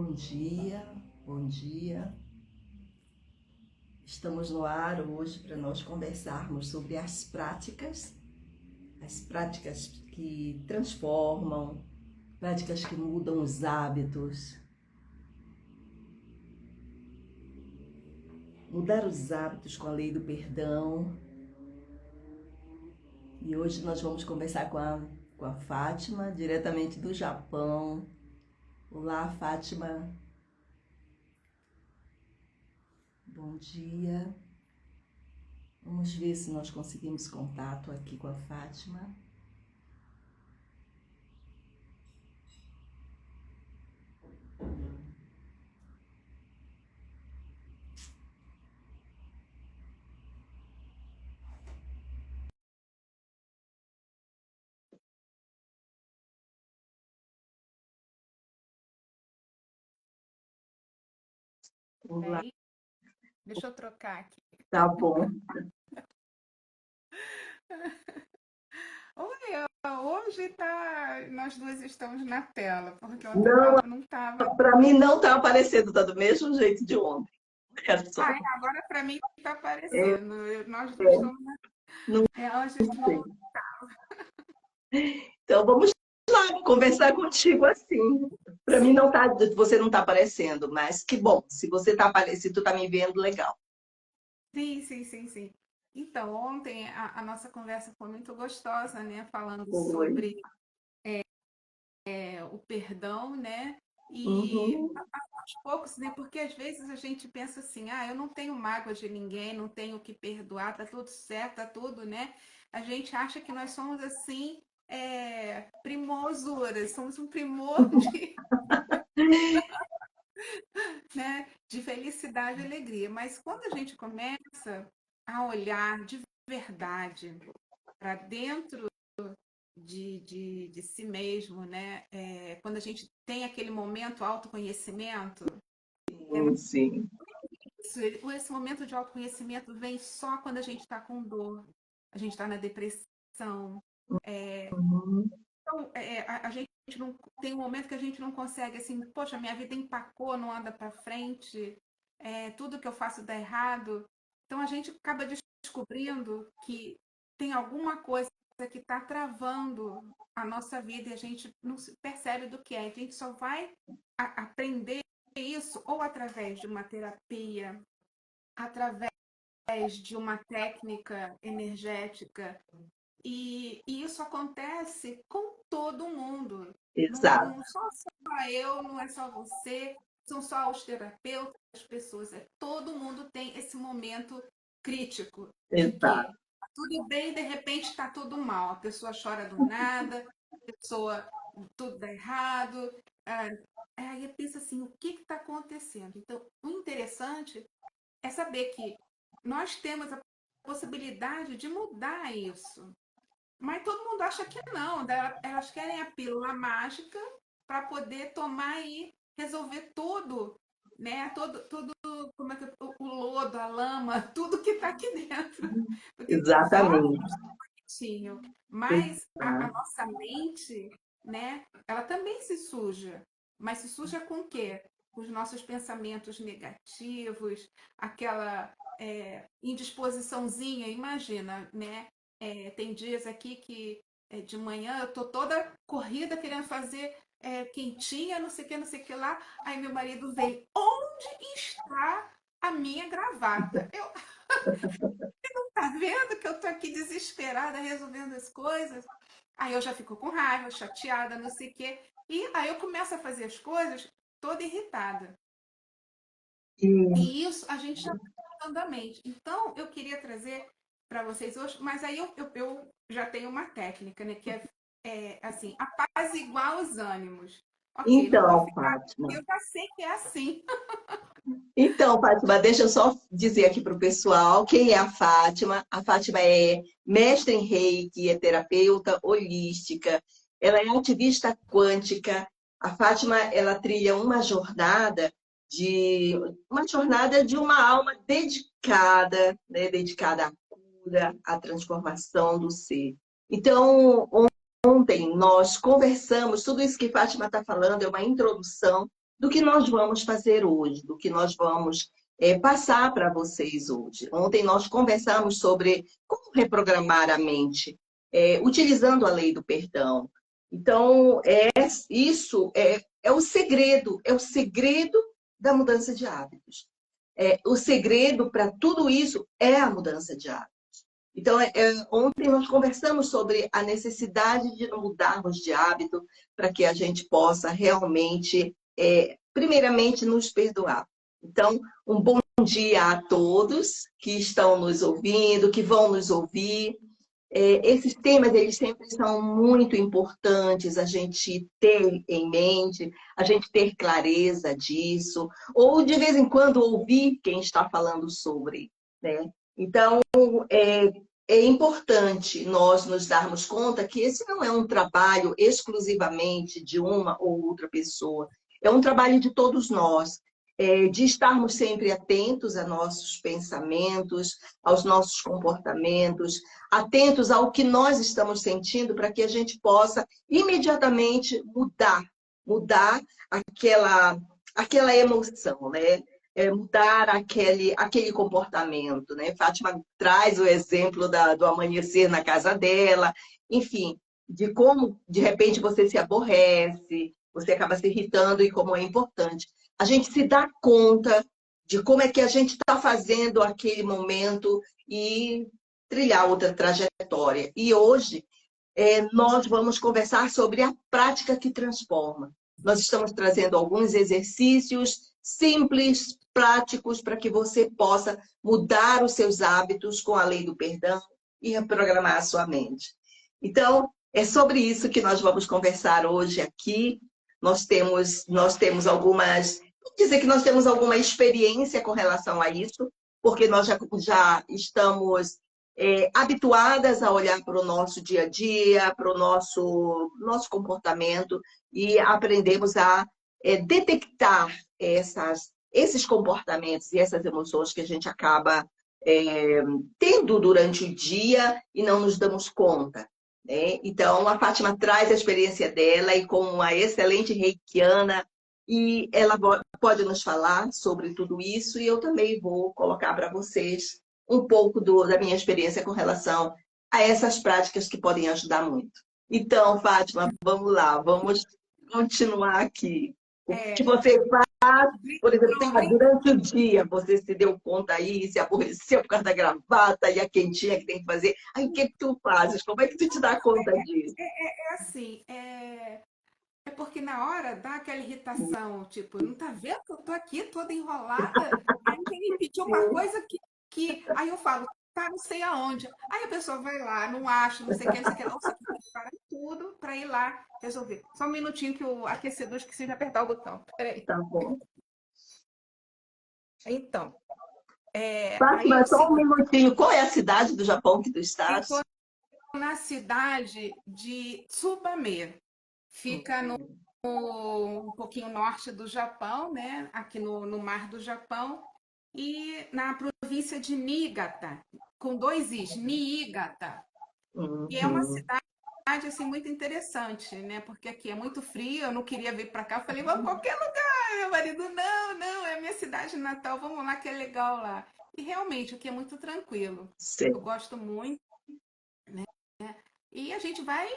Bom dia, bom dia. Estamos no ar hoje para nós conversarmos sobre as práticas que transformam, práticas que mudam os hábitos. Mudar os hábitos com a lei do perdão. E hoje nós vamos conversar com a Fátima, diretamente do Japão. Olá, Fátima. Bom dia. Vamos ver se nós conseguimos contato aqui com a Fátima. Olá, Peraí, deixa eu trocar aqui. tá bom. Oi, hoje nós duas estamos na tela, porque ontem Não, não estava. para mim não tá aparecendo, tá do mesmo jeito de ontem. Quero só. Agora para mim está É, aparecendo. Nós duas é, estamos não hoje sei. estamos. Então vamos lá conversar contigo assim. Para mim não Sim, tá, você não tá aparecendo, mas que bom. Se você tá aparecendo, se tu tá me vendo, legal. sim. Então, ontem a nossa conversa foi muito gostosa, né? Falando Oi. sobre o perdão, né? E Uhum. aos poucos, né? Porque às vezes a gente pensa assim, eu não tenho mágoa de ninguém, não tenho que perdoar, tá tudo certo, tá tudo, né? A gente acha que nós somos assim, primosuras, somos um primor de, né, de felicidade e alegria. Mas quando a gente começa a olhar de verdade para dentro de si mesmo, né? Quando a gente tem aquele momento autoconhecimento, é Sim. isso, esse momento de autoconhecimento vem só quando a gente está com dor, a gente está na depressão. Uhum. Então, a gente não tem um momento que a gente não consegue assim, poxa, minha vida empacou, não anda para frente, tudo que eu faço dá errado. Então a gente acaba descobrindo que tem alguma coisa que está travando a nossa vida e a gente não se percebe do que é. A gente só vai aprender isso ou através de uma terapia, através de uma técnica energética. E isso acontece com todo mundo. Exato, Não só eu, não é só você, são só os terapeutas, as pessoas. Todo mundo tem esse momento crítico de exato. que tá tudo bem e de repente está tudo mal. A pessoa chora do nada, a pessoa tudo dá errado. Aí pensa assim, o que está acontecendo? Então, o interessante é saber que nós temos a possibilidade de mudar isso. Mas todo mundo acha que não. Elas querem a pílula mágica para poder tomar e resolver tudo, né? Todo como é que, o lodo, a lama, tudo que está aqui dentro. Porque por fora Exatamente. está bonitinho. Mas a Exato. nossa mente, né? Ela também se suja. Mas se suja com o quê? Com os nossos pensamentos negativos, aquela indisposiçãozinha, imagina, né? Tem dias aqui que de manhã eu tô toda corrida querendo fazer quentinha, não sei o que, não sei o que lá. Aí meu marido vem, onde está a minha gravata? Eu, tá vendo que eu tô aqui desesperada resolvendo as coisas? Aí eu já fico com raiva, chateada, não sei o quê. E aí eu começo a fazer as coisas toda irritada. E, E isso a gente já está na mente. Então, eu queria trazer para vocês hoje, mas aí eu já tenho uma técnica, né? Que é assim, apaziguar os ânimos. Ok, não vou então, ficar. Fátima. Eu já sei que é assim. Então, Fátima, deixa eu só dizer aqui para o pessoal quem é a Fátima. A Fátima é mestre em Reiki, é terapeuta holística, ela é ativista quântica. A Fátima, ela trilha de uma jornada de uma alma dedicada, né, dedicada à cura, à transformação do ser. Então, ontem nós conversamos, tudo isso que Fátima está falando é uma introdução. do que nós vamos fazer hoje, do que nós vamos passar para vocês hoje. Ontem nós conversamos sobre como reprogramar a mente, utilizando a lei do perdão. Então, isso é o segredo da mudança de hábitos. O segredo para tudo isso é a mudança de hábitos. Então, ontem nós conversamos sobre a necessidade de mudarmos de hábito para que a gente possa realmente, primeiramente, nos perdoar. Então, um bom dia a todos que estão nos ouvindo, que vão nos ouvir. Esses temas, eles sempre são muito importantes a gente ter em mente, a gente ter clareza disso, ou de vez em quando ouvir quem está falando sobre, né? Então, é, é importante nós nos darmos conta que esse não é um trabalho exclusivamente de uma ou outra pessoa, é um trabalho de todos nós, de estarmos sempre atentos a nossos pensamentos, aos nossos comportamentos, atentos ao que nós estamos sentindo para que a gente possa imediatamente mudar aquela emoção, né? Mudar aquele comportamento, né? Fátima traz o exemplo do amanhecer na casa dela, enfim, de como de repente você se aborrece, você acaba se irritando e como é importante a gente se dá conta de como é que a gente está fazendo aquele momento e trilhar outra trajetória. E hoje nós vamos conversar sobre a prática que transforma. Nós estamos trazendo alguns exercícios simples, práticos, para que você possa mudar os seus hábitos com a lei do perdão e reprogramar a sua mente. Então, é sobre isso que nós vamos conversar hoje aqui. Nós temos algumas... Vou dizer que nós temos alguma experiência com relação a isso, porque nós já estamos habituadas a olhar para o nosso dia a dia, para o nosso comportamento e aprendemos a detectar esses comportamentos e essas emoções que a gente acaba tendo durante o dia e não nos damos conta. Né? Então, a Fátima traz a experiência dela e como uma excelente reikiana, e ela pode nos falar sobre tudo isso e eu também vou colocar para vocês um pouco da minha experiência com relação a essas práticas que podem ajudar muito. Então, Fátima, vamos lá, vamos continuar aqui. O que você faz, por exemplo, durante o dia, você se deu conta aí, se aborreceu por causa da gravata e a quentinha que tem que fazer. Aí, o que tu fazes? Como é que tu te dá conta disso? Assim, é porque na hora dá aquela irritação, tipo, não tá vendo que eu tô aqui toda enrolada? Aí vem me pedir uma coisa que... Aí eu falo, tá não sei aonde. Aí a pessoa vai lá, não acha, não sei o que, não sei o que. Ou seja, tem que parar tudo para ir lá resolver. Só um minutinho que o aquecedor esqueci de apertar o botão. Peraí. Tá bom. Então, aí é Fátima, o só um seguinte, minutinho. Qual é a cidade do Japão que tu eu tô estás? na cidade de Tsubame. Fica um pouquinho norte do Japão, né? Aqui no mar do Japão, e na província de Niigata, com dois Is, Niigata. E é uma Uhum. cidade assim, muito interessante, né? Porque aqui é muito frio, eu não queria vir para cá, eu falei, vamos qualquer lugar. Meu marido, não, não, é minha cidade natal, vamos lá que é legal lá. E realmente aqui é muito tranquilo. Sei. Eu gosto muito. E a gente vai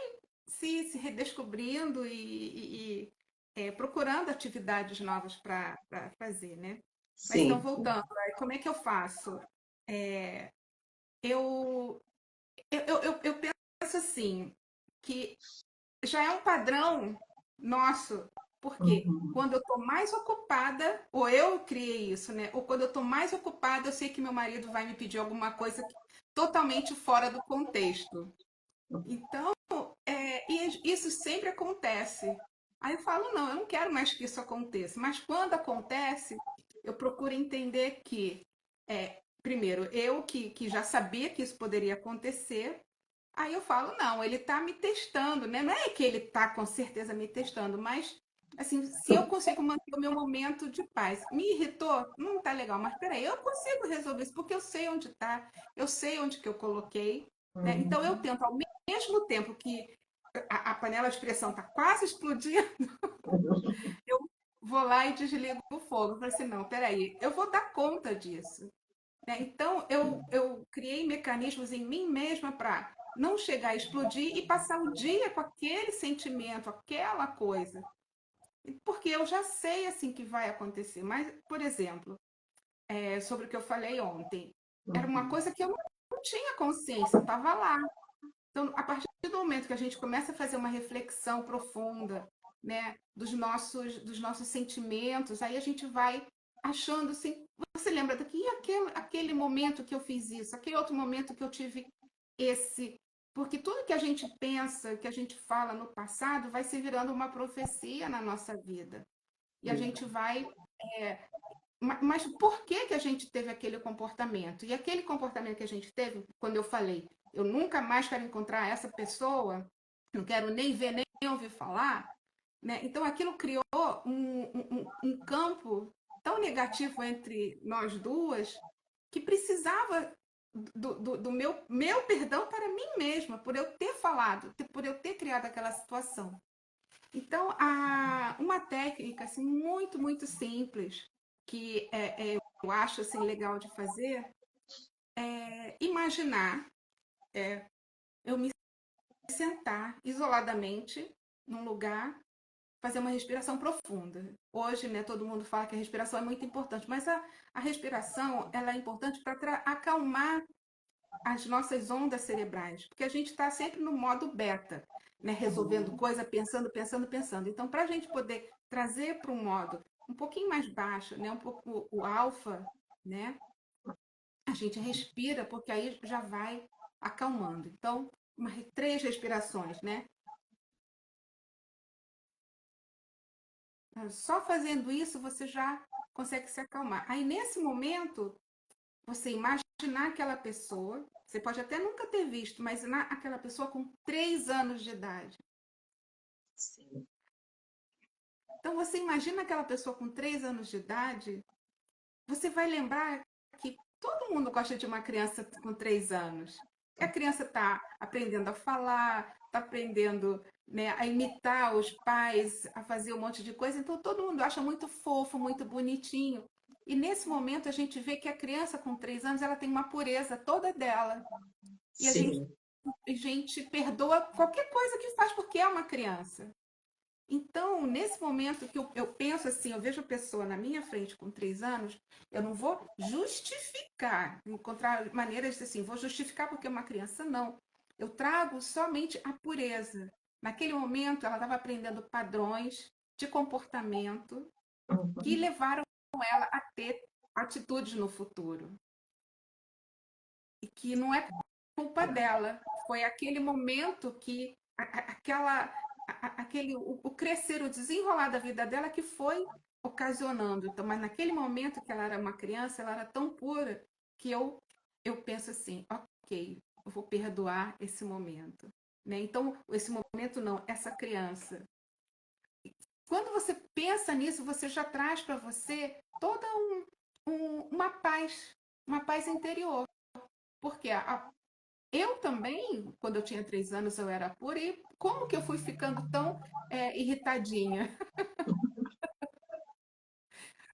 se redescobrindo e procurando atividades novas para fazer, né? Mas então, Sim. voltando, como é que eu faço? É, eu, eu penso assim, que já é um padrão nosso, porque Uhum. quando eu estou mais ocupada, ou eu criei isso, né? Ou quando eu estou mais ocupada, eu sei que meu marido vai me pedir alguma coisa totalmente fora do contexto. Então, e isso sempre acontece. Aí eu falo, não, eu não quero mais que isso aconteça. Mas quando acontece, eu procuro entender que, primeiro, eu que já sabia que isso poderia acontecer, aí eu falo, não, ele está me testando, né? Não é que ele está com certeza me testando, mas assim, se eu consigo manter o meu momento de paz. Me irritou? Não está legal, mas peraí, eu consigo resolver isso, porque eu sei onde está, eu sei onde que eu coloquei, né? Então eu Uhum. tento, ao mesmo tempo que a panela de pressão está quase explodindo, vou lá e desligo o fogo. Eu falei assim, não, peraí, eu vou dar conta disso. Né? Então, eu criei mecanismos em mim mesma para não chegar a explodir e passar o dia com aquele sentimento, aquela coisa. Porque eu já sei assim que vai acontecer. Mas, por exemplo, sobre o que eu falei ontem, era uma Uhum. coisa que eu não tinha consciência, eu estava lá. Então, a partir do momento que a gente começa a fazer uma reflexão profunda, né, dos nossos sentimentos, aí a gente vai achando assim, você lembra daqui aquele momento que eu fiz isso, aquele outro momento que eu tive esse, porque tudo que a gente pensa, que a gente fala no passado, vai se virando uma profecia na nossa vida. E a gente vai mas por que que a gente teve aquele comportamento? E aquele comportamento que a gente teve, quando eu falei, eu nunca mais quero encontrar essa pessoa, não quero nem ver, nem ouvir falar, né? Então aquilo criou um campo tão negativo entre nós duas que precisava do meu perdão para mim mesma, por eu ter falado, por eu ter criado aquela situação. Então, uma técnica assim, muito, muito simples, que eu acho assim, legal de fazer, é imaginar eu me sentar isoladamente num lugar, fazer uma respiração profunda. Hoje, né, todo mundo fala que a respiração é muito importante, mas a respiração ela é importante para acalmar as nossas ondas cerebrais, porque a gente está sempre no modo beta, né? Resolvendo coisa, pensando, pensando, pensando. Então, para a gente poder trazer para um modo um pouquinho mais baixo, né? Um pouco o alfa, né? A gente respira, porque aí já vai acalmando. Então, 3 respirações, né? Só fazendo isso você já consegue se acalmar. Aí, nesse momento, você imaginar aquela pessoa, você pode até nunca ter visto, mas aquela pessoa com 3 anos de idade. Sim. Então, você imagina aquela pessoa com 3 anos de idade, você vai lembrar que todo mundo gosta de uma criança com 3 anos. E a criança está aprendendo a falar, está aprendendo, né, a imitar os pais, a fazer um monte de coisa. Então, todo mundo acha muito fofo, muito bonitinho. E nesse momento, a gente vê que a criança com 3 anos ela tem uma pureza toda dela. E Sim. a gente perdoa qualquer coisa que faz porque é uma criança. Então, nesse momento que eu penso assim, eu vejo a pessoa na minha frente com 3 anos, eu não vou justificar, encontrar maneiras de assim, vou justificar porque é uma criança, não. Eu trago somente a pureza. Naquele momento, ela estava aprendendo padrões de comportamento que Uhum. levaram ela a ter atitudes no futuro. E que não é culpa dela. Foi aquele momento que aquele o crescer, o desenrolar da vida dela que foi ocasionando. Então, mas naquele momento que ela era uma criança, ela era tão pura que eu penso assim, ok, eu vou perdoar esse momento, né? Então, esse momento não, essa criança. Quando você pensa nisso, você já traz para você toda uma paz interior, porque eu também, quando eu tinha 3 anos, eu era pura, e como que eu fui ficando tão irritadinha?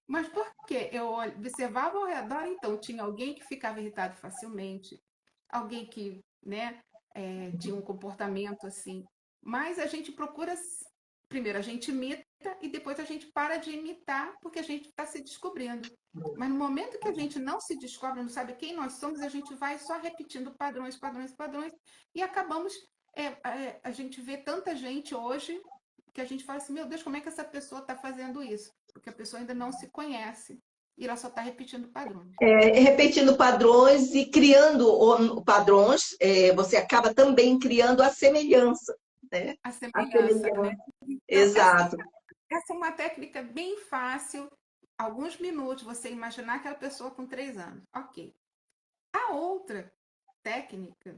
Mas por quê? Eu observava ao redor, então, tinha alguém que ficava irritado facilmente, alguém que, né, tinha um comportamento assim. Mas a gente procura, primeiro a gente imita e depois a gente para de imitar porque a gente está se descobrindo. Mas no momento que a gente não se descobre, não sabe quem nós somos, a gente vai só repetindo padrões, padrões, padrões e acabamos. A gente vê tanta gente hoje que a gente fala assim: meu Deus, como é que essa pessoa está fazendo isso? Porque a pessoa ainda não se conhece e ela só está repetindo padrões. Repetindo padrões e criando padrões, você acaba também criando a semelhança, né? A A semelhança, né? semelhança, Então, exato. essa é uma técnica bem fácil. Alguns minutos você imaginar aquela pessoa com 3 anos. Ok. A outra técnica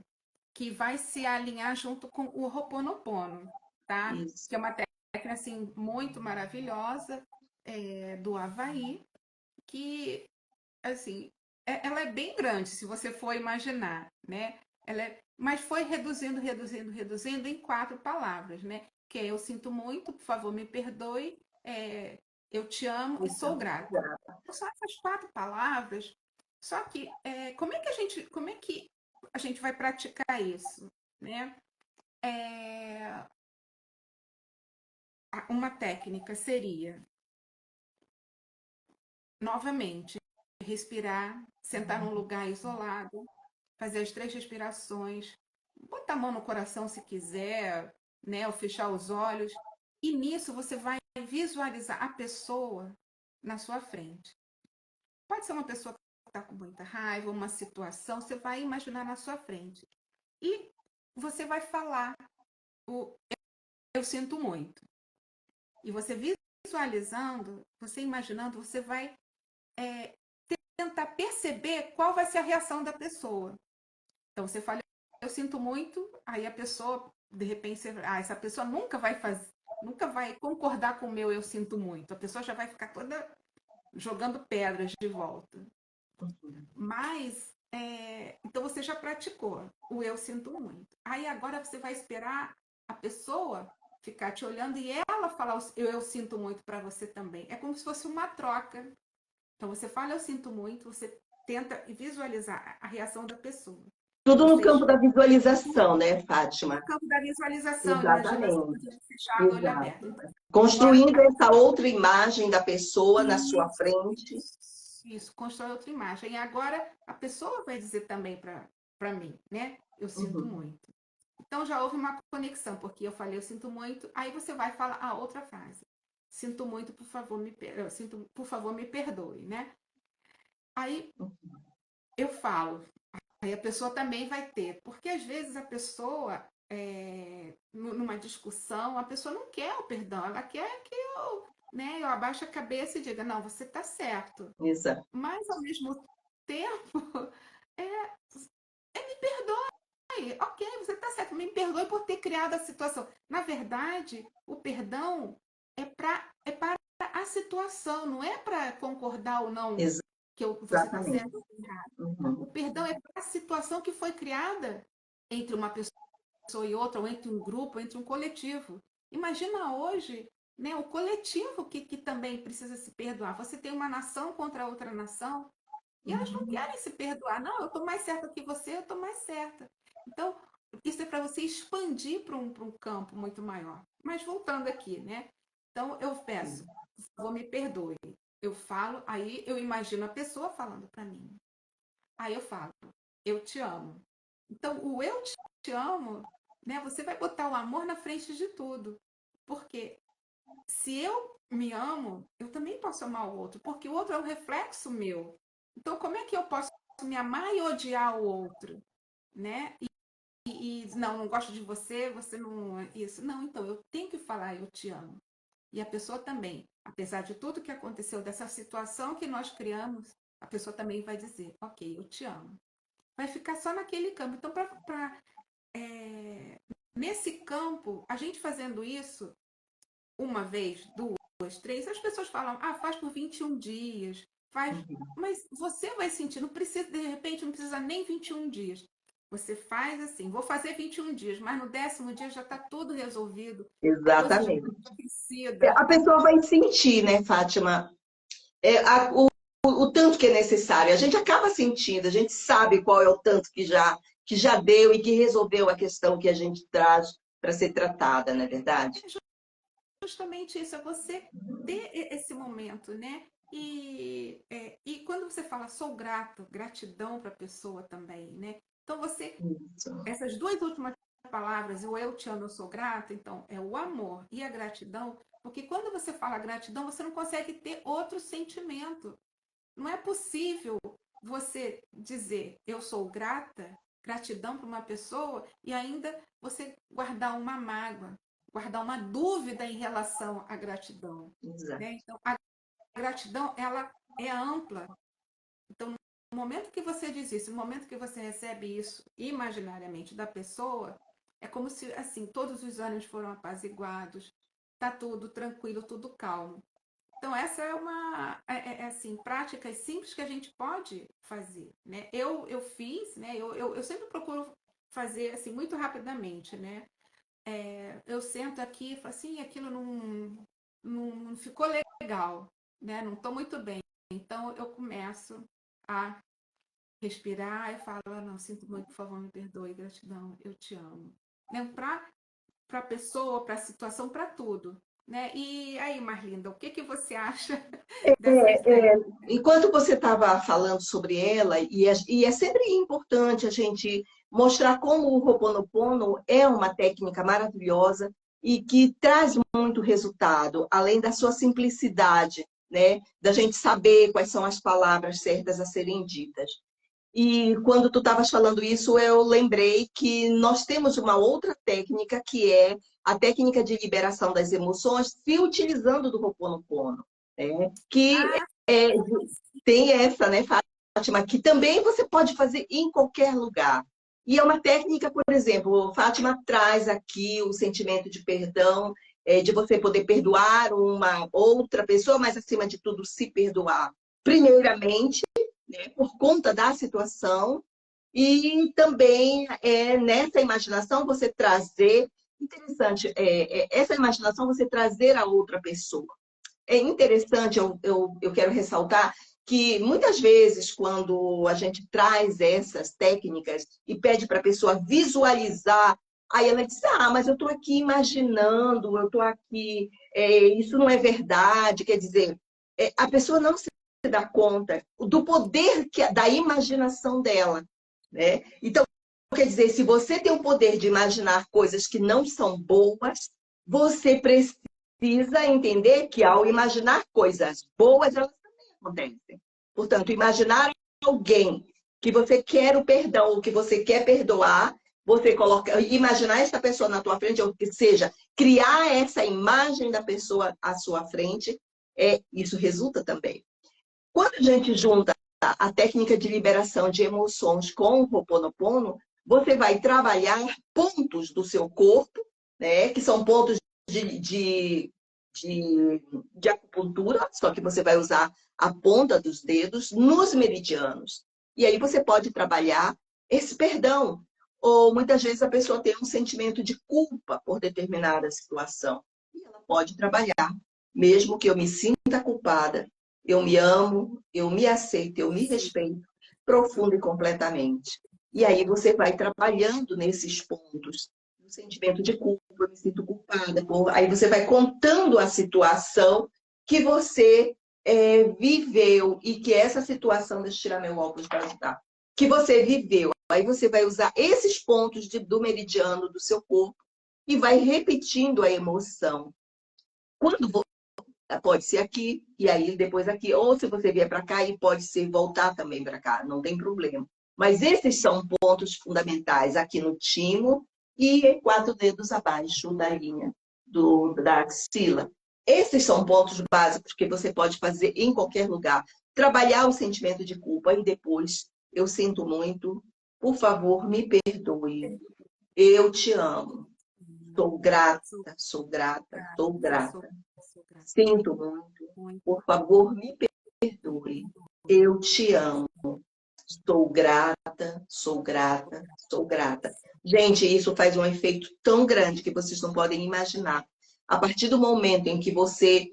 que vai se alinhar junto com o Ho'oponopono, tá? Isso. Que é uma técnica assim muito maravilhosa do Havaí, que assim ela é bem grande se você for imaginar, né? Mas foi reduzindo, reduzindo, reduzindo em 4 palavras, né? Que é, eu sinto muito, por favor, me perdoe, Eu te amo e sou grata. Então, são essas 4 palavras. Só que como é que a gente vai praticar isso, né? É, uma técnica seria, novamente, respirar, sentar num lugar isolado, fazer as 3 respirações, botar a mão no coração se quiser, né? Ou fechar os olhos. E nisso você vai visualizar a pessoa na sua frente. Pode ser uma pessoa que está com muita raiva, uma situação, você vai imaginar na sua frente. E você vai falar o eu sinto muito. E você visualizando, você imaginando, você vai é, tentar perceber qual vai ser a reação da pessoa. Então você fala, eu sinto muito, aí a pessoa, de repente, essa pessoa nunca vai fazer, nunca vai concordar com o meu eu sinto muito. A pessoa já vai ficar toda jogando pedras de volta. Mas, então você já praticou o eu sinto muito. Aí agora você vai esperar a pessoa ficar te olhando e ela falar o eu sinto muito para você também. É como se fosse uma troca. Então você fala eu sinto muito, você tenta visualizar a reação da pessoa. E Tudo no vocês, campo da visualização, né, Fátima? no campo da visualização, imagina assim, Exatamente. fechado, olho Exato. aberto. Então, agora Construindo essa outra imagem da pessoa na sua isso, frente. isso, constrói outra imagem. E agora a pessoa vai dizer também para mim, né? Eu sinto Uhum. muito. Então já houve uma conexão, porque eu falei eu sinto muito, aí você vai falar a outra frase. Sinto muito, por favor, eu sinto, por favor, me perdoe, né? Aí eu falo, aí a pessoa também vai ter, porque às vezes a pessoa, numa discussão, a pessoa não quer o perdão, ela quer que eu abaixe a cabeça e diga, não, você está certo. Exato. Mas, ao mesmo tempo, é, me perdoe, ok, você está certo, me perdoe por ter criado a situação. Na verdade, o perdão é para a situação, não é para concordar ou não que você está Exatamente. certo ou errado. O Uhum. perdão é para a situação que foi criada entre uma pessoa e outra, ou entre um grupo, ou entre um coletivo. Imagina hoje, né, o coletivo que também precisa se perdoar. Você tem uma nação contra outra nação, e elas não Uhum. querem se perdoar. Não, eu estou mais certa que você, eu estou mais certa. Então, isso é para você expandir para um campo muito maior. Mas voltando aqui, né? Então, eu peço, por favor, me perdoe. Eu falo, aí eu imagino a pessoa falando para mim. Aí eu falo, eu te amo. Então, o eu te amo, né? Você vai botar o amor na frente de tudo. Porque se eu me amo, eu também posso amar o outro, porque o outro é um reflexo meu. Então, como é que eu posso me amar e odiar o outro, né? Não, não gosto de você, você não isso. Não, então eu tenho que falar eu te amo. E a pessoa também, apesar de tudo que aconteceu dessa situação que nós criamos, a pessoa também vai dizer, ok, eu te amo. Vai ficar só naquele campo. Então, nesse campo, a gente fazendo isso uma vez, duas, três, as pessoas falam, faz por 21 dias, faz. Mas você vai sentir, não precisa, de repente, não precisa nem 21 dias. Você faz assim, vou fazer 21 dias, mas no 10º dia já está tudo resolvido, a coisa já Exatamente. está esquecida. A pessoa vai sentir, né, Fátima, o tanto que é necessário. A gente acaba sentindo, a gente sabe qual é o tanto que já deu e que resolveu a questão que a gente traz para ser tratada, não é verdade? É justamente isso, é você ter esse momento, né? E quando você fala sou grato, gratidão para a pessoa também, né? Então você, Isso. essas 2 últimas palavras, o eu te amo, eu sou grata, então é o amor e a gratidão, porque quando você fala gratidão, você não consegue ter outro sentimento. Não é possível você dizer eu sou grata, gratidão para uma pessoa e ainda você guardar uma mágoa, guardar uma dúvida em relação à gratidão, Exato. né? Então, a gratidão ela é ampla. Então, no momento que você diz isso, no momento que você recebe isso imaginariamente da pessoa, é como se assim todos os ânimos foram apaziguados, tá tudo tranquilo, tudo calmo. Então, essa é uma, assim, práticas simples que a gente pode fazer, né? Eu fiz, né? Eu sempre procuro fazer, assim, muito rapidamente, né? Eu sento aqui e falo assim, aquilo não... não ficou legal, né? Não estou muito bem. Então eu começo a respirar e falo, ah, não, sinto muito, por favor, me perdoe, gratidão, eu te amo. Né? Para a pessoa, para a situação, para tudo. Né? E aí, Marlinda, o que, que você acha dessas técnicas? Enquanto você estava falando sobre ela, e é sempre importante a gente mostrar como o Ho'oponopono é uma técnica maravilhosa e que traz muito resultado, além da sua simplicidade, né? Da gente saber quais são as palavras certas a serem ditas. E quando tu estavas falando isso, eu lembrei que nós temos uma outra técnica, que é a técnica de liberação das emoções, se utilizando do Ho'oponopono, né? Que Ah, é, tem essa, né, Fátima, que também você pode fazer em qualquer lugar. E é uma técnica, por exemplo, Fátima traz aqui o sentimento de perdão, de você poder perdoar uma outra pessoa, mas acima de tudo, se perdoar. Primeiramente, né, por conta da situação, e também nessa imaginação você trazer, interessante, essa imaginação você trazer a outra pessoa. É interessante, eu quero ressaltar que muitas vezes, quando a gente traz essas técnicas e pede para a pessoa visualizar, aí ela diz, ah, mas eu estou aqui imaginando, eu estou aqui, isso não é verdade, quer dizer, a pessoa não se dá conta do poder da imaginação dela, né? Então, quer dizer, se você tem o poder de imaginar coisas que não são boas, você precisa entender que ao imaginar coisas boas, elas também acontecem. Portanto, imaginar alguém que você quer o perdão, ou que você quer perdoar, você coloca, imaginar essa pessoa na tua frente, ou que seja, criar essa imagem da pessoa à sua frente, isso resulta também. Quando a gente junta a técnica de liberação de emoções com o Ho'oponopono, você vai trabalhar pontos do seu corpo, né, que são pontos de, de acupuntura, só que você vai usar a ponta dos dedos nos meridianos. E aí você pode trabalhar esse perdão. Ou muitas vezes a pessoa tem um sentimento de culpa por determinada situação. E ela pode trabalhar, mesmo que eu me sinta culpada, eu me amo, eu me aceito, eu me sim, respeito profundo e completamente. E aí você vai trabalhando nesses pontos. O sentimento de culpa, eu me sinto culpada. Aí você vai contando a situação que você viveu e que essa situação, deixa eu tirar meu óculos para ajudar, que você viveu. Aí você vai usar esses pontos do meridiano do seu corpo e vai repetindo a emoção. Quando pode ser aqui, e aí depois aqui. Ou se você vier para cá, e pode ser voltar também para cá, não tem problema. Mas esses são pontos fundamentais aqui no timo e 4 dedos abaixo da linha da axila. Esses são pontos básicos que você pode fazer em qualquer lugar. Trabalhar o sentimento de culpa e depois, eu sinto muito, por favor, me perdoe. Eu te amo. Sou grata, sou sou grata, sou grata, grata. sou grata. Sinto muito. Muito. Por favor, me perdoe. Eu te amo. Sou grata, sou grata, sou grata. Gente, isso faz um efeito tão grande que vocês não podem imaginar. A partir do momento em que você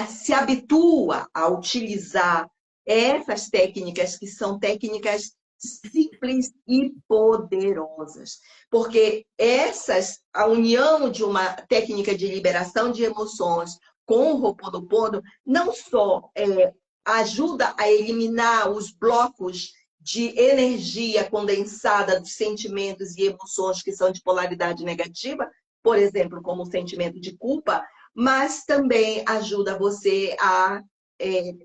se habitua a utilizar essas técnicas, que são técnicas simples e poderosas. Porque a união de uma técnica de liberação de emoções com o Ho'oponopono, não só ajuda a eliminar os blocos de energia condensada dos sentimentos e emoções que são de polaridade negativa, por exemplo, como o sentimento de culpa, mas também ajuda você a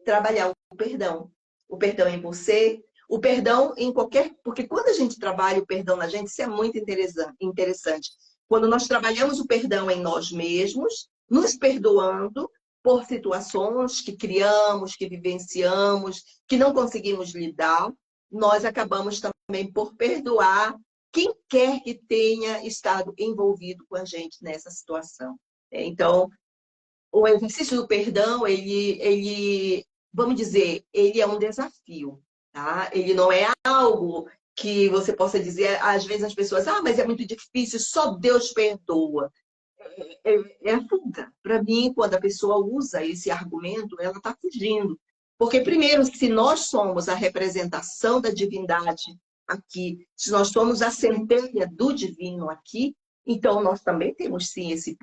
trabalhar o perdão. O perdão em você, o perdão em qualquer... Porque quando a gente trabalha o perdão na gente, isso é muito interessante. Quando nós trabalhamos o perdão em nós mesmos, nos perdoando por situações que criamos, que vivenciamos, que não conseguimos lidar, nós acabamos também por perdoar quem quer que tenha estado envolvido com a gente nessa situação. Então, o exercício do perdão, vamos dizer, ele é um desafio, tá? Ele não é algo que você possa dizer, às vezes as pessoas, ah, mas é muito difícil, só Deus perdoa. é a fuga. Para mim, quando a pessoa usa esse argumento, ela está fugindo. Porque, primeiro, se nós somos a representação da divindade aqui, se nós somos a centelha do divino aqui, então nós também temos sim esse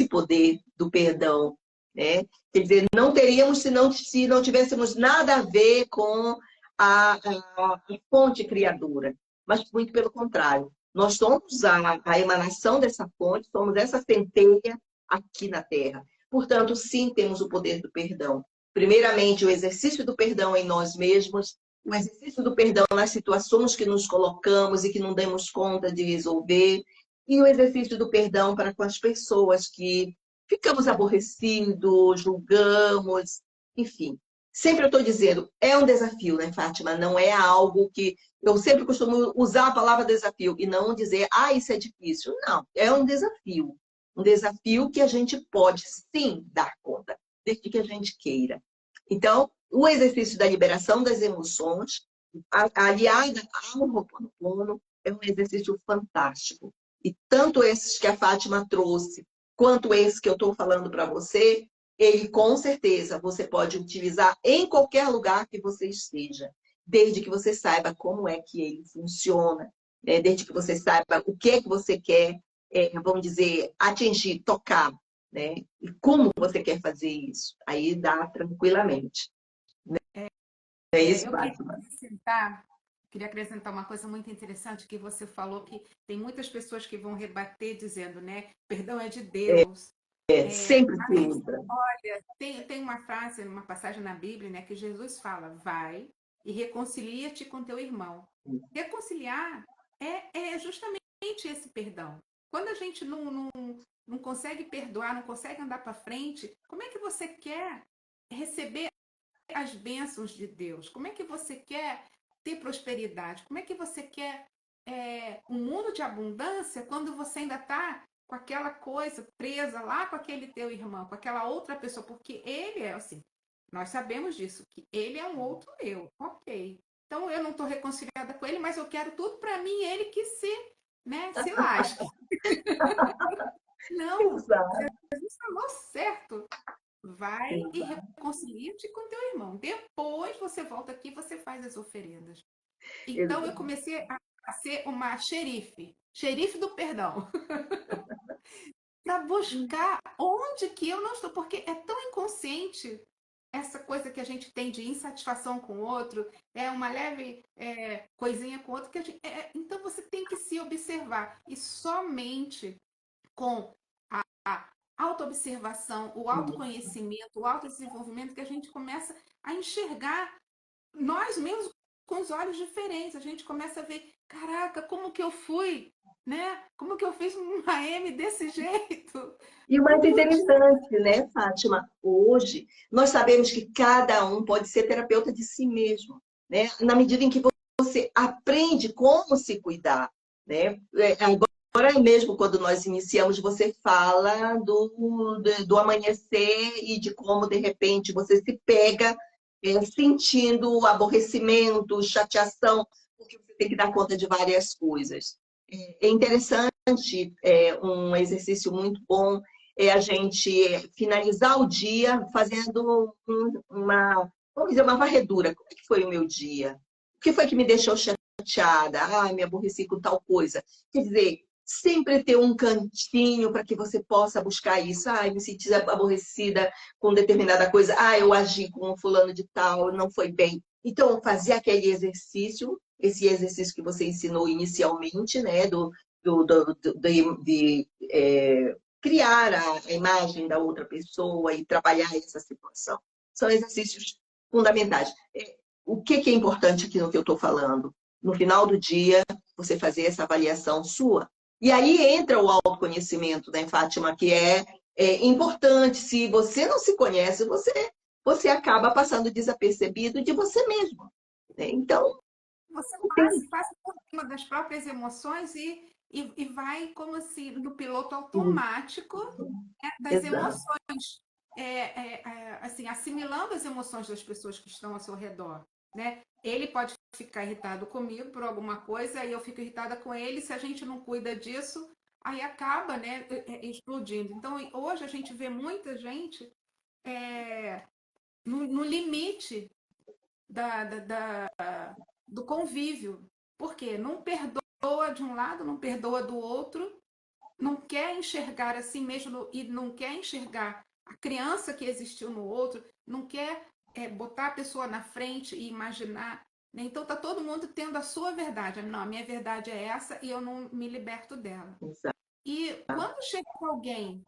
poder do perdão, né? Quer dizer, não teríamos se não tivéssemos nada a ver com a fonte criadora, mas muito pelo contrário. Nós somos a emanação dessa fonte, somos essa centelha aqui na Terra. Portanto, sim, temos o poder do perdão. Primeiramente, o exercício do perdão em nós mesmos, o exercício do perdão nas situações que nos colocamos e que não demos conta de resolver, e o exercício do perdão para com as pessoas que ficamos aborrecidos, julgamos, enfim. Sempre eu estou dizendo, é um desafio, né, Fátima? Não é algo que... Eu sempre costumo usar a palavra desafio e não dizer, isso é difícil. Não, é um desafio. Um desafio que a gente pode, sim, dar conta, desde que a gente queira. Então, o exercício da liberação das emoções, aliada ao Ho'oponopono, é um exercício fantástico. E tanto esses que a Fátima trouxe, quanto esse que eu estou falando para você, ele com certeza você pode utilizar em qualquer lugar que você esteja, desde que você saiba como é que ele funciona, né? Desde que você saiba o que é que você quer, vamos dizer, atingir, tocar, né? E como você quer fazer isso. Aí dá tranquilamente. É isso, Eu Fátima. queria acrescentar uma coisa muito interessante que você falou que tem muitas pessoas que vão rebater dizendo, né, perdão é de Deus. Sempre se Mas, usa. olha, tem uma frase, uma passagem na Bíblia, né, que Jesus fala, vai e reconcilia-te com teu irmão. Reconciliar é justamente esse perdão. Quando a gente não consegue perdoar, não consegue andar para frente, como é que você quer receber as bênçãos de Deus? Como é que você quer ter prosperidade? Como é que você quer um mundo de abundância quando você ainda está com aquela coisa presa lá com aquele teu irmão, com aquela outra pessoa? Porque ele é assim, nós sabemos disso, que ele é um outro eu, ok. Então eu não estou reconciliada com ele, mas eu quero tudo para mim, ele que se lasque. Não, Exato. Jesus falou certo. Vai e Exato. reconcilia-te com teu irmão. Depois você volta aqui e você faz as oferendas. Então eu Exato. comecei a ser uma xerife do perdão, para buscar onde que eu não estou, porque é tão inconsciente essa coisa que a gente tem de insatisfação com o outro, é uma leve coisinha com o outro, então você tem que se observar. E somente com a autoobservação, o autoconhecimento, o autodesenvolvimento, que a gente começa a enxergar nós mesmos com os olhos diferentes. A gente começa a ver, caraca, como que eu fui, né? Como que eu fiz uma M desse jeito? E o Não mais podia. interessante, né, Fátima? Hoje, nós sabemos que cada um pode ser terapeuta de si mesmo, né? Na medida em que você aprende como se cuidar, né? Agora mesmo, quando nós iniciamos, você fala do amanhecer e de como, de repente, você se pega sentindo aborrecimento, chateação, porque você tem que dar conta de várias coisas. É interessante, um exercício muito bom é a gente finalizar o dia fazendo vamos dizer, uma varredura. Como é que foi o meu dia? O que foi que me deixou chateada? Me aborreci com tal coisa. Quer dizer, sempre ter um cantinho para que você possa buscar isso. Me senti aborrecida com determinada coisa. Eu agi com um fulano de tal, não foi bem. Então, fazer aquele exercício, esse exercício que você ensinou inicialmente, né, de criar a imagem da outra pessoa e trabalhar essa situação. São exercícios fundamentais. O que é importante aqui no que eu estou falando? No final do dia, você fazer essa avaliação sua. E aí entra o autoconhecimento, né, Fátima, que é importante. Se você não se conhece, você acaba passando desapercebido de você mesmo, né? Então, Você tem... passa por cima das próprias emoções e vai como se no piloto automático, né, das Exato. emoções, assim, assimilando as emoções das pessoas que estão ao seu redor, né? Ele pode ficar irritado comigo por alguma coisa e eu fico irritada com ele. Se a gente não cuida disso, aí acaba, né, explodindo. Então, hoje a gente vê muita gente no limite do convívio. Por quê? Não perdoa de um lado, não perdoa do outro, não quer enxergar assim mesmo e não quer enxergar a criança que existiu no outro, não quer botar a pessoa na frente e imaginar. Né? Então tá todo mundo tendo a sua verdade. Não, a minha verdade é essa e eu não me liberto dela. Exato. E quando chega alguém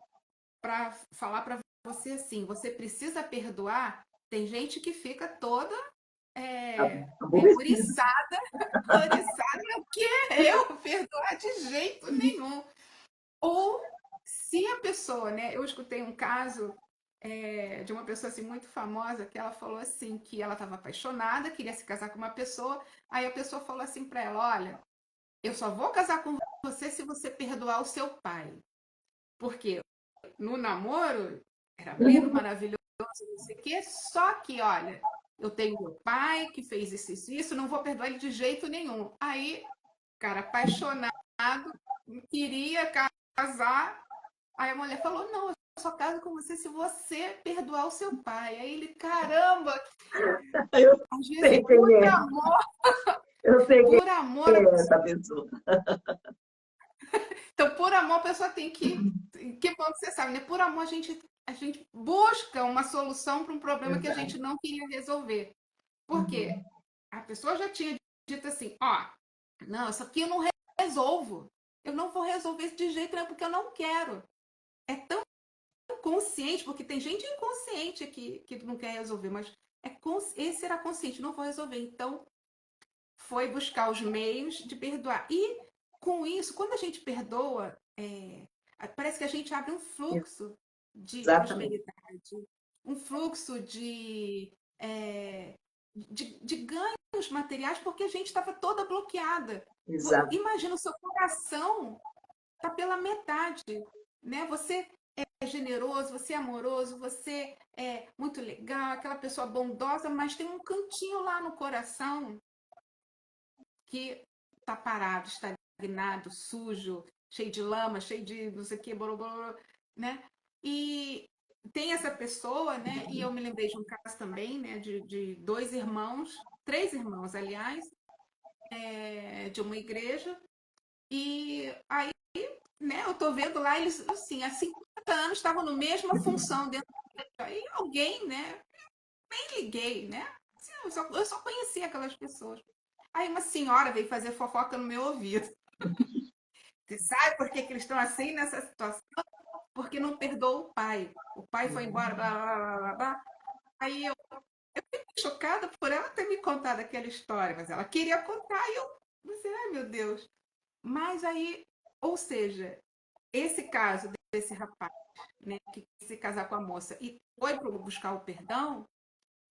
para falar para você assim, você precisa perdoar, tem gente que fica toda Aborrecido. oriçada, oriçada, não quer eu perdoar de jeito nenhum. Ou se a pessoa, né? Eu escutei um caso de uma pessoa assim muito famosa que ela falou assim que ela estava apaixonada, queria se casar com uma pessoa, aí a pessoa falou assim para ela, olha, eu só vou casar com você se você perdoar o seu pai, porque no namoro era lindo, maravilhoso, não sei o quê, só que olha, eu tenho meu pai que fez isso, não vou perdoar ele de jeito nenhum. Aí, cara, apaixonado, queria casar. Aí a mulher falou: não, eu só caso com você se você perdoar o seu pai. Aí ele, caramba, Eu às vezes sei quem é. Eu sei quem por amor, é essa pessoa. então por amor a pessoa tem que bom que você sabe, né? Por amor a gente busca uma solução para um problema que a Exato. gente não queria resolver. Por quê? Uhum. A pessoa já tinha dito assim: ó, não, isso aqui eu não resolvo. Eu não vou resolver de jeito nenhum porque eu não quero. É tão consciente, porque tem gente inconsciente que não quer resolver, mas esse era consciente, não vou resolver. Então, foi buscar os meios de perdoar. E com isso, quando a gente perdoa, parece que a gente abre um fluxo de Exatamente. prosperidade, um fluxo de ganhos materiais, porque a gente estava toda bloqueada. Exato. Imagina, o seu coração está pela metade, né? Você é generoso, você é amoroso, você é muito legal, aquela pessoa bondosa, mas tem um cantinho lá no coração que está parado, estagnado, sujo, cheio de lama, cheio de não sei o que, né? E tem essa pessoa, né? E eu me lembrei de um caso também, né? De dois irmãos, três irmãos, aliás, de uma igreja. E aí, né? Eu tô vendo lá eles assim, há 50 anos estavam na mesma função dentro. Aí alguém, né? Nem liguei, né? Assim, eu só conhecia aquelas pessoas. Aí uma senhora veio fazer fofoca no meu ouvido. Você sabe por que, que eles estão assim nessa situação? Porque não perdoou o pai. O pai foi embora, blá, blá, blá, blá, blá. Aí eu fiquei chocada por ela ter me contado aquela história, mas ela queria contar e eu pensei, ai meu Deus. Mas aí, ou seja, esse caso desse rapaz, né, que quis se casar com a moça e foi para buscar o perdão,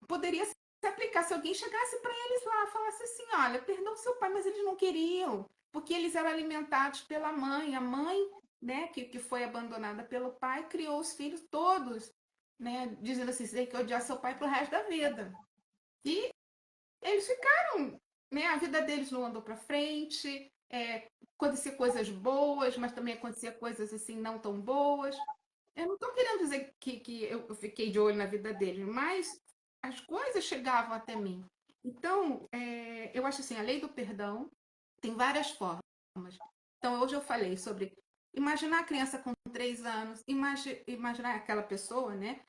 poderia se aplicar se alguém chegasse para eles lá e falasse assim: olha, perdoa o seu pai, mas eles não queriam, porque eles eram alimentados pela mãe. A mãe, né, que foi abandonada pelo pai, criou os filhos todos, né, dizendo assim: você tem que odiar seu pai pro resto da vida. E eles ficaram, né, a vida deles não andou para frente, acontecia coisas boas, mas também acontecia coisas assim não tão boas. Eu não estou querendo dizer que eu fiquei de olho na vida dele, mas as coisas chegavam até mim. Então, eu acho assim, a lei do perdão tem várias formas. Então, hoje eu falei sobre imaginar a criança com 3 anos, imaginar aquela pessoa, né?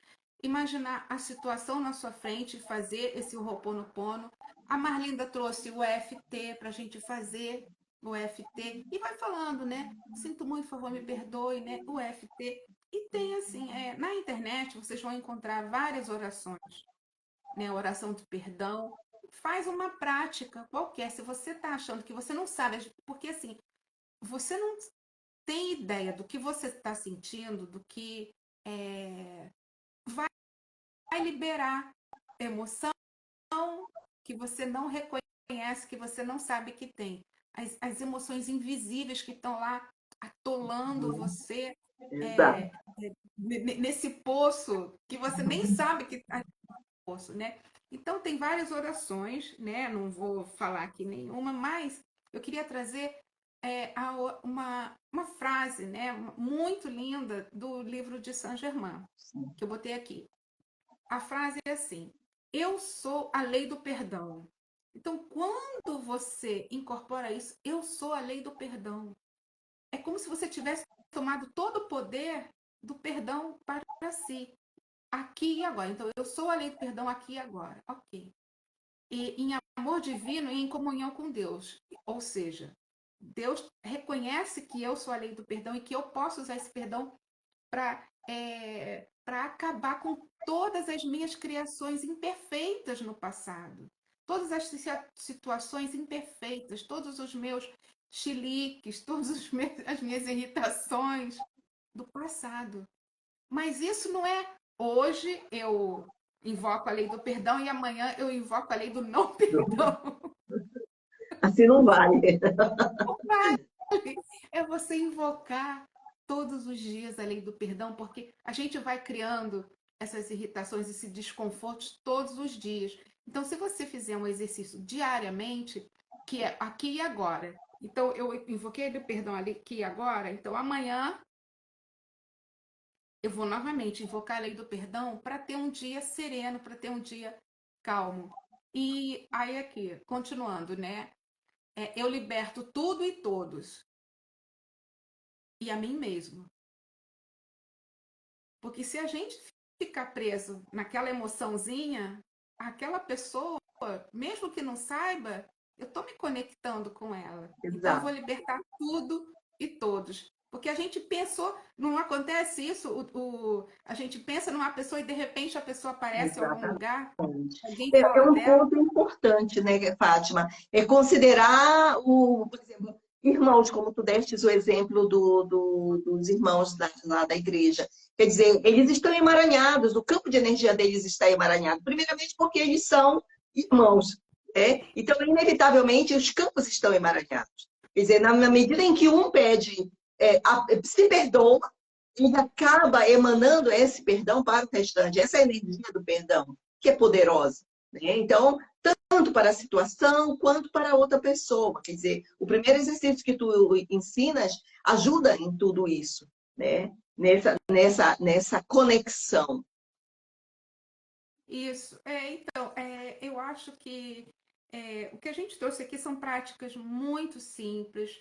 Imaginar a situação na sua frente, fazer esse Ho'oponopono. A Marlinda trouxe o EFT para a gente fazer o EFT e vai falando, né? Sinto muito, por favor, me perdoe, né? O EFT. E tem assim, na internet vocês vão encontrar várias orações, né? Oração de perdão. Faz uma prática qualquer. Se você está achando que você não sabe, porque assim, você não tem ideia do que você está sentindo, do que vai liberar emoção que você não reconhece, que você não sabe que tem. As emoções invisíveis que estão lá atolando você Exato. é, nesse poço que você nem sabe que está no poço, né? Então tem várias orações, né? Não vou falar aqui nenhuma, mas eu queria trazer uma frase, né, muito linda do livro de Saint-Germain, que eu botei aqui. A frase é assim: eu sou a lei do perdão. Então, quando você incorpora isso, eu sou a lei do perdão. É como se você tivesse tomado todo o poder do perdão para si, aqui e agora. Então, eu sou a lei do perdão aqui e agora. Ok. E em amor divino e em comunhão com Deus. Ou seja, Deus reconhece que eu sou a lei do perdão e que eu posso usar esse perdão para acabar com todas as minhas criações imperfeitas no passado. Todas as situações imperfeitas, todos os meus chiliques, todas as minhas irritações do passado. Mas isso não é hoje eu invoco a lei do perdão e amanhã eu invoco a lei do não perdão. Assim não vale. Não vale. É você invocar todos os dias a lei do perdão, porque a gente vai criando essas irritações, esses desconfortos todos os dias. Então, se você fizer um exercício diariamente, que é aqui e agora. Então, eu invoquei o perdão ali aqui e agora. Então, amanhã eu vou novamente invocar a lei do perdão para ter um dia sereno, para ter um dia calmo. E aí aqui, continuando, né? Eu liberto tudo e todos, e a mim mesmo. Porque se a gente ficar preso naquela emoçãozinha, aquela pessoa, mesmo que não saiba, eu estou me conectando com ela. Então eu vou Exato. libertar tudo e todos. Porque a gente pensou, não acontece isso, a gente pensa numa pessoa e de repente a pessoa aparece em algum Exatamente. lugar, alguém É fala um dela. ponto importante, né, Fátima? É considerar por exemplo, irmãos, como tu destes o exemplo dos irmãos lá da igreja. Quer dizer, eles estão emaranhados, o campo de energia deles está emaranhado. Primeiramente porque eles são irmãos, né? Então, inevitavelmente, os campos estão emaranhados. Quer dizer, na medida em que um pede, se perdoa, ele acaba emanando esse perdão para o restante. Essa é a energia do perdão, que é poderosa, né? Então, tanto para a situação quanto para outra pessoa. Quer dizer, o primeiro exercício que tu ensinas ajuda em tudo isso, né? Nessa conexão. Isso. Então, eu acho que o que a gente trouxe aqui são práticas muito simples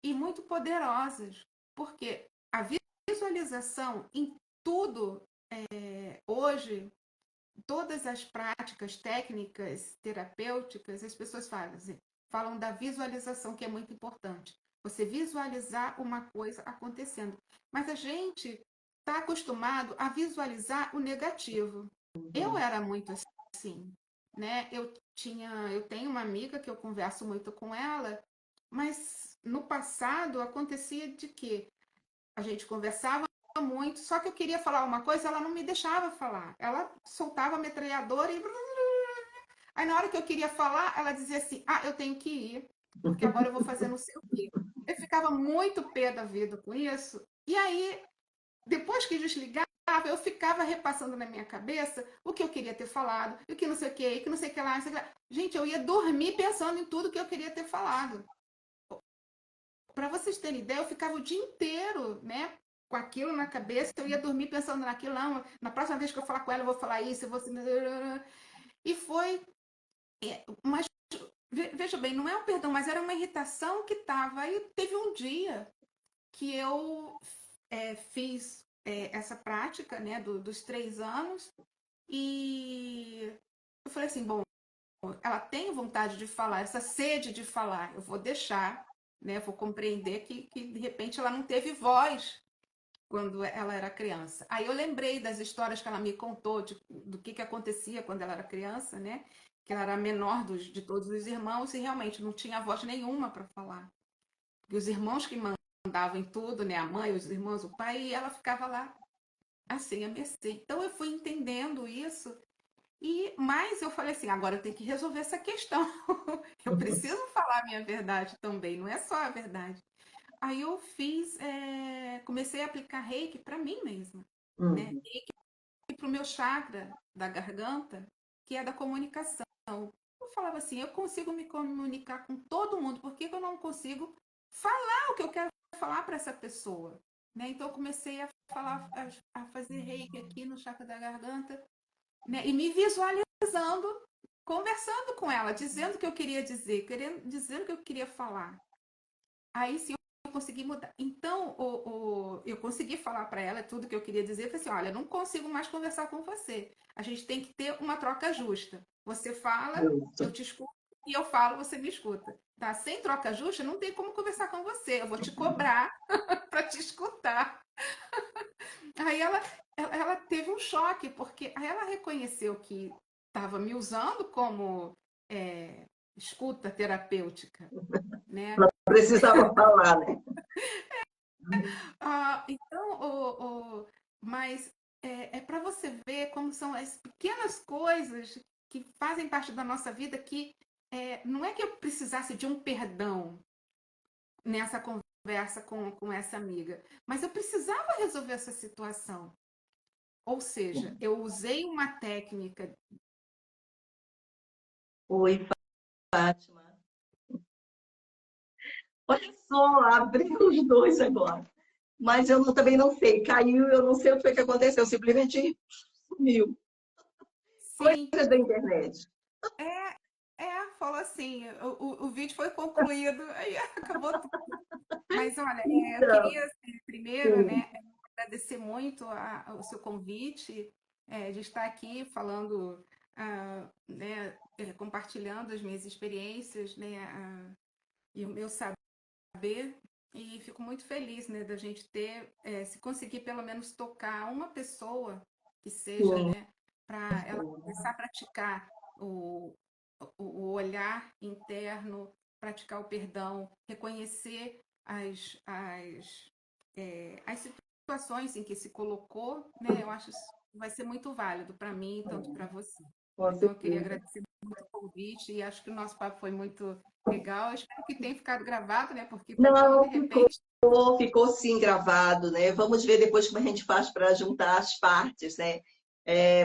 e muito poderosas, porque a visualização em tudo hoje, todas as práticas técnicas terapêuticas, as pessoas falam da visualização, que é muito importante. Você visualizar uma coisa acontecendo. Mas a gente está acostumado a visualizar o negativo. Eu era muito assim, né? Eu tenho uma amiga que eu converso muito com ela, mas no passado acontecia de que a gente conversava muito, só que eu queria falar uma coisa, ela não me deixava falar. Ela soltava a metralhadora e aí na hora que eu queria falar, ela dizia assim: "Ah, eu tenho que ir, porque agora eu vou fazer não sei o quê". Eu ficava muito pé da vida com isso. E aí, depois que desligava, eu ficava repassando na minha cabeça o que eu queria ter falado, o que não sei o que, que não sei o que lá, não sei o que lá. Gente, eu ia dormir pensando em tudo que eu queria ter falado. Para vocês terem ideia, eu ficava o dia inteiro, né? Com aquilo na cabeça, eu ia dormir pensando naquilo. Não, na próxima vez que eu falar com ela, eu vou falar isso, eu vou. E foi. Mas veja bem, não é um perdão, mas era uma irritação que estava. Aí teve um dia que eu fiz essa prática, né, dos 3 anos, e eu falei assim: bom, ela tem vontade de falar, essa sede de falar, eu vou deixar, né, vou compreender que de repente ela não teve voz quando ela era criança. Aí eu lembrei das histórias que ela me contou do que acontecia quando ela era criança, né? Que ela era a menor de todos os irmãos e realmente não tinha voz nenhuma para falar. Porque os irmãos que mandavam em tudo, né? A mãe, os irmãos, o pai, e ela ficava lá assim, a mercê. Então eu fui entendendo isso mas eu falei assim, agora eu tenho que resolver essa questão. Eu preciso falar a minha verdade também, não é só a verdade. Aí eu comecei a aplicar reiki para mim mesma, né? Uhum. E para o meu chakra da garganta, que é da comunicação. Eu falava assim, eu consigo me comunicar com todo mundo, por que eu não consigo falar o que eu quero falar para essa pessoa. Né? Então, eu comecei a falar, a fazer reiki aqui no chakra da garganta, né? E me visualizando, conversando com ela, dizendo o que eu queria dizer, dizendo o que eu queria falar. Aí sim eu consegui mudar. Então, eu consegui falar para ela tudo que eu queria dizer. Eu falei assim: olha, eu não consigo mais conversar com você. A gente tem que ter uma troca justa. Você fala, eu Isso. te escuto, e eu falo, você me escuta. Tá? Sem troca justa, não tem como conversar com você. Eu vou te cobrar para te escutar. Aí ela teve um choque, porque aí ela reconheceu que estava me usando como é, escuta terapêutica, né? Precisava falar, né? Então, mas é para você ver como são as pequenas coisas que fazem parte da nossa vida que não é que eu precisasse de um perdão nessa conversa com essa amiga, mas eu precisava resolver essa situação. Ou seja, eu usei uma técnica. Oi, Fátima. Olha só, abriu os dois agora. Mas eu também não sei. Caiu, eu não sei o que foi que aconteceu. Simplesmente sumiu. Sim, Coisas da internet. falou assim, o vídeo foi concluído, aí acabou tudo. Mas olha, eu Então, queria primeiro, sim, né, agradecer muito o seu convite, de estar aqui falando, né, compartilhando as minhas experiências, né, e o meu saber. E fico muito feliz, né, da gente ter, se conseguir pelo menos tocar uma pessoa que seja, sim, né, para ela começar a praticar o, o olhar interno, praticar o perdão, reconhecer as situações em que se colocou, né? Eu acho que isso vai ser muito válido para mim, tanto para você. com Então, eu queria certeza. agradecer muito o convite e acho que o nosso papo foi muito legal. Eu espero que tenha ficado gravado, né? Porque foi tão de Não, ficou, repente. ficou sim gravado, né? Vamos ver depois como a gente faz para juntar as partes, né?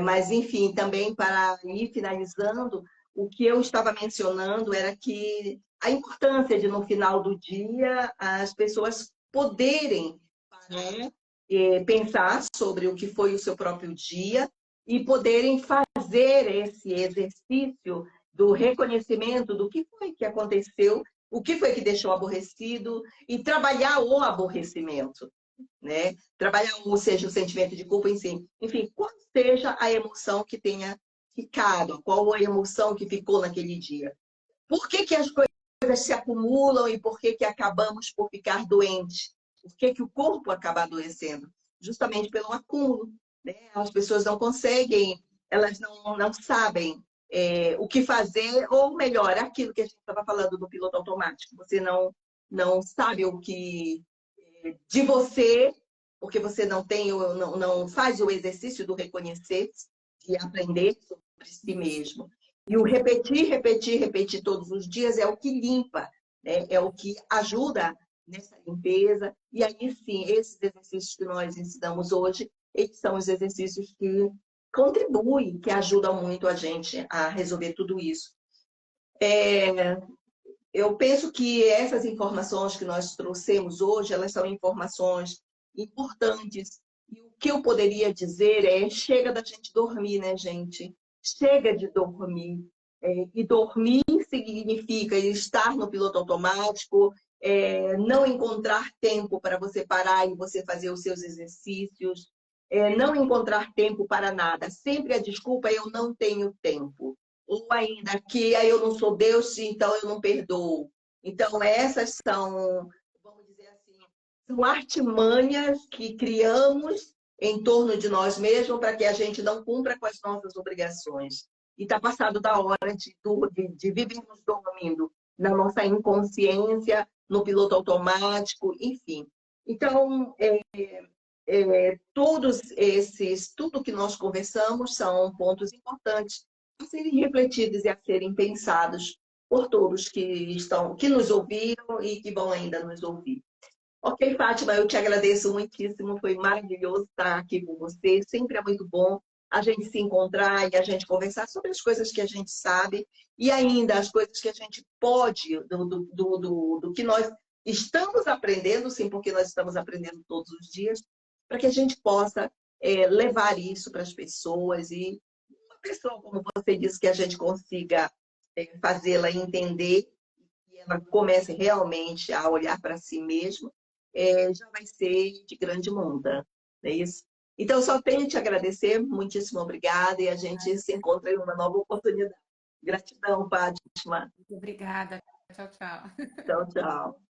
Mas, enfim, também para ir finalizando, o que eu estava mencionando era que a importância de, no final do dia, as pessoas poderem parar, pensar sobre o que foi o seu próprio dia e poderem fazer esse exercício do reconhecimento do que foi que aconteceu, o que foi que deixou aborrecido e trabalhar o aborrecimento, né? Trabalhar, ou seja, o sentimento de culpa em si. Enfim, qual seja a emoção que tenha ficado, qual a emoção que ficou naquele dia. Por que que as coisas se acumulam e por que que acabamos por ficar doentes? Por que que o corpo acaba adoecendo? Justamente pelo acúmulo, né? As pessoas não conseguem, elas não sabem o que fazer, ou melhor, aquilo que a gente estava falando do piloto automático. Você não sabe o que de você, porque você não tem, não faz o exercício do reconhecer, de aprender sobre si Isso. mesmo. E o repetir, repetir, repetir todos os dias é o que limpa, né? É o que ajuda nessa limpeza. E aí sim, esses exercícios que nós ensinamos hoje, eles são os exercícios que contribuem, que ajudam muito a gente a resolver tudo isso. Eu penso que essas informações que nós trouxemos hoje, elas são informações importantes. E o que eu poderia dizer é, chega da gente dormir, né, gente? Chega de dormir. E dormir significa estar no piloto automático, não encontrar tempo para você parar e você fazer os seus exercícios, não encontrar tempo para nada. Sempre a desculpa é eu não tenho tempo. Ou ainda que eu não sou Deus, então eu não perdoo. Então, essas são, vamos dizer assim, são artimanhas que criamos em torno de nós mesmos para que a gente não cumpra com as nossas obrigações. E está passado da hora de vivermos dormindo na nossa inconsciência, no piloto automático, enfim. Então, tudo que nós conversamos são pontos importantes a serem refletidos e a serem pensados por todos que nos ouviram e que vão ainda nos ouvir. Ok, Fátima, eu te agradeço muitíssimo, foi maravilhoso estar aqui com você, sempre é muito bom a gente se encontrar e a gente conversar sobre as coisas que a gente sabe e ainda as coisas que a gente pode, do que nós estamos aprendendo, sim, porque nós estamos aprendendo todos os dias, para que a gente possa levar isso para as pessoas e uma pessoa, como você disse, que a gente consiga fazê-la entender e ela comece realmente a olhar para si mesma, já vai ser de grande monta, não é isso? Então, eu só tenho que te agradecer, muitíssimo obrigada, e a gente se encontra em uma nova oportunidade. Gratidão, Fátima. Muito obrigada. Tchau, tchau. Tchau, tchau.